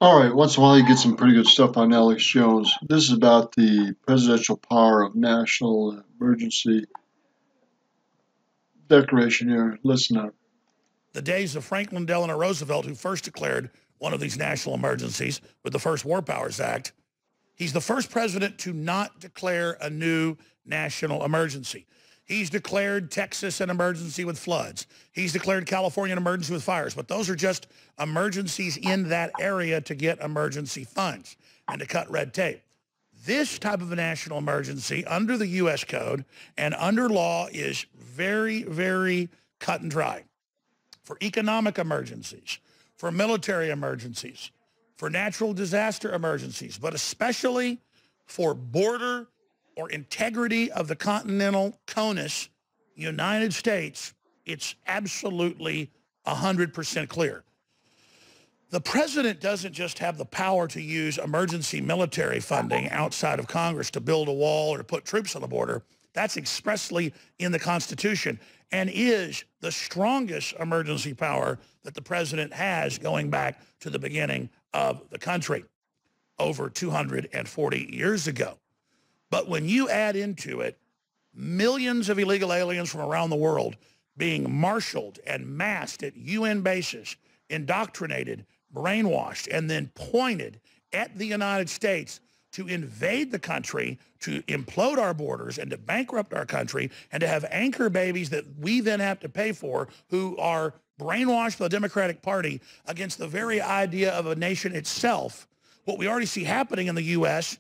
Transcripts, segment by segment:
All right, once in a while you get some pretty good stuff on Alex Jones. This is about the presidential power of national emergency declaration here. Listen up. The days of Franklin Delano Roosevelt, who first declared one of these national emergencies with the first War Powers Act. He's the first president to not declare a new national emergency. He's declared Texas an emergency with floods. He's declared California an emergency with fires. But those are just emergencies in that area to get emergency funds and to cut red tape. This type of a national emergency under the U.S. Code and under law is very, very cut and dry. For economic emergencies, for military emergencies, for natural disaster emergencies, but especially for border or integrity of the continental CONUS, United States, it's absolutely 100% clear. The president doesn't just have the power to use emergency military funding outside of Congress to build a wall or to put troops on the border. That's expressly in the Constitution and is the strongest emergency power that the president has going back to the beginning of the country over 240 years ago. But when you add into it millions of illegal aliens from around the world being marshaled and massed at UN bases, indoctrinated, brainwashed, and then pointed at the United States to invade the country, to implode our borders, and to bankrupt our country, and to have anchor babies that we then have to pay for who are brainwashed by the Democratic Party against the very idea of a nation itself. What we already see happening in the U.S.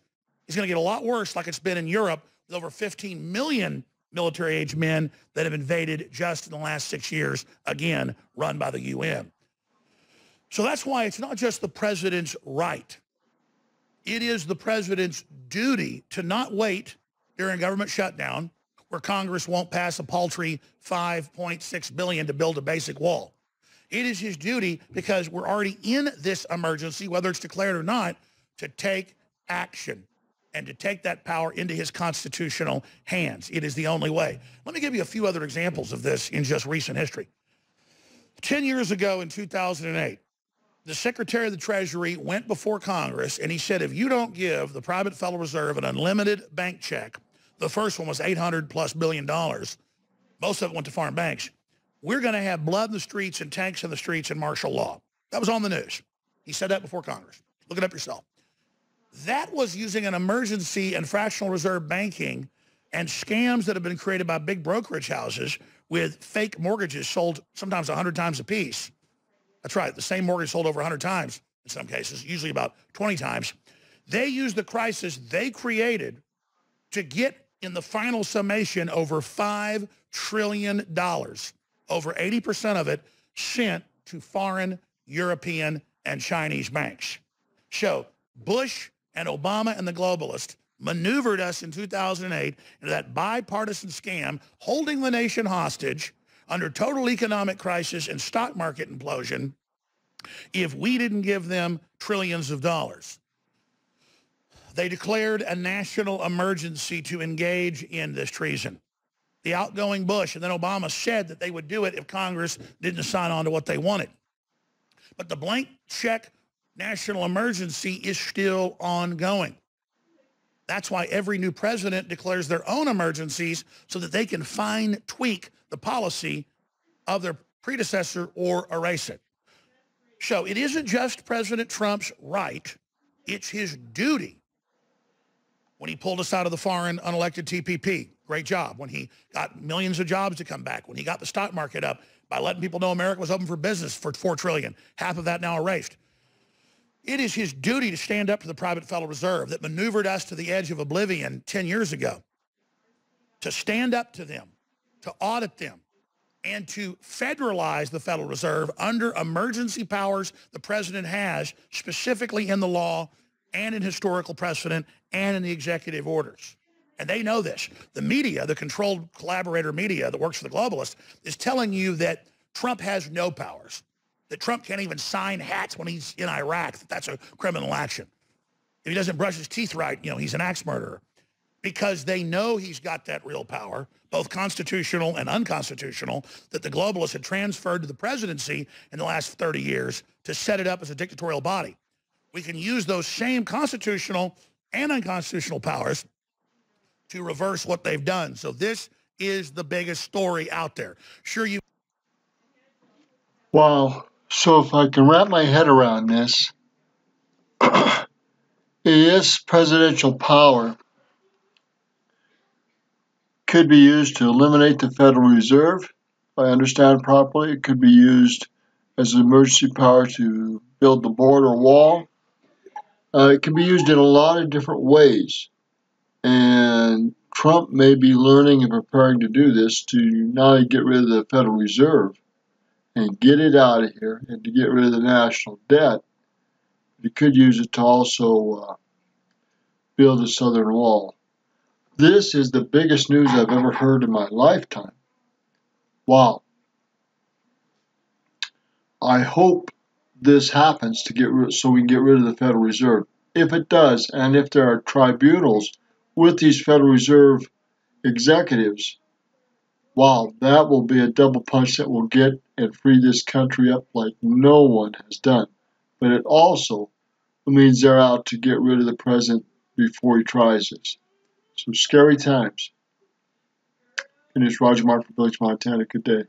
is going to get a lot worse like it's been in Europe with over 15 million military-age men that have invaded just in the last 6 years, again, run by the UN. So that's why it's not just the president's right. It is the president's duty to not wait during a government shutdown where Congress won't pass a paltry $5.6 billion to build a basic wall. It is his duty, because we're already in this emergency, whether it's declared or not, to take action and to take that power into his constitutional hands. It is the only way. Let me give you a few other examples of this in just recent history. 10 years ago in 2008, the Secretary of the Treasury went before Congress and he said, if you don't give the private Federal Reserve an unlimited bank check, the first one was $800+ billion, most of it went to foreign banks, we're going to have blood in the streets and tanks in the streets and martial law. That was on the news. He said that before Congress. Look it up yourself. That was using an emergency and fractional reserve banking and scams that have been created by big brokerage houses with fake mortgages sold sometimes 100 times a piece. That's right, the same mortgage sold over 100 times in some cases, usually about 20 times. They used the crisis they created to get, in the final summation, over $5 trillion, over 80% of it sent to foreign, European, and Chinese banks. So Bush and Obama and the globalists maneuvered us in 2008 into that bipartisan scam, holding the nation hostage under total economic crisis and stock market implosion if we didn't give them trillions of dollars. They declared a national emergency to engage in this treason. The outgoing Bush and then Obama said that they would do it if Congress didn't sign on to what they wanted. But the blank check national emergency is still ongoing. That's why every new president declares their own emergencies so that they can fine tweak the policy of their predecessor or erase it. So it isn't just President Trump's right, it's his duty. When he pulled us out of the foreign unelected TPP, great job. When he got millions of jobs to come back, when he got the stock market up by letting people know America was open for business for $4 trillion, half of that now erased. It is his duty to stand up to the private Federal Reserve that maneuvered us to the edge of oblivion 10 years ago, to stand up to them, to audit them, and to federalize the Federal Reserve under emergency powers the president has, specifically in the law and in historical precedent and in the executive orders. And they know this. The media, the controlled collaborator media that works for the globalists, is telling you that Trump has no powers, that Trump can't even sign hats when he's in Iraq, that that's a criminal action. If he doesn't brush his teeth right, he's an axe murderer. Because they know he's got that real power, both constitutional and unconstitutional, that the globalists had transferred to the presidency in the last 30 years to set it up as a dictatorial body. we can use those same constitutional and unconstitutional powers to reverse what they've done. So this is the biggest story out there. Sure, you. Wow. So if I can wrap my head around this, this presidential power could be used to eliminate the Federal Reserve. If I understand properly, it could be used as an emergency power to build the border wall. It can be used in a lot of different ways. And Trump may be learning and preparing to do this to not only get rid of the Federal Reserve and get it out of here and to get rid of the national debt, but he could use it to also build the southern wall. This is the biggest news I've ever heard in my lifetime. Wow. I hope this happens to get rid, so we can get rid of the Federal Reserve. If it does, and if there are tribunals with these Federal Reserve executives, wow, that will be a double punch that will get and free this country up like no one has done. But it also means they're out to get rid of the president before he tries this. So scary times. And it's Roger Martin from Village, Montana. Good day.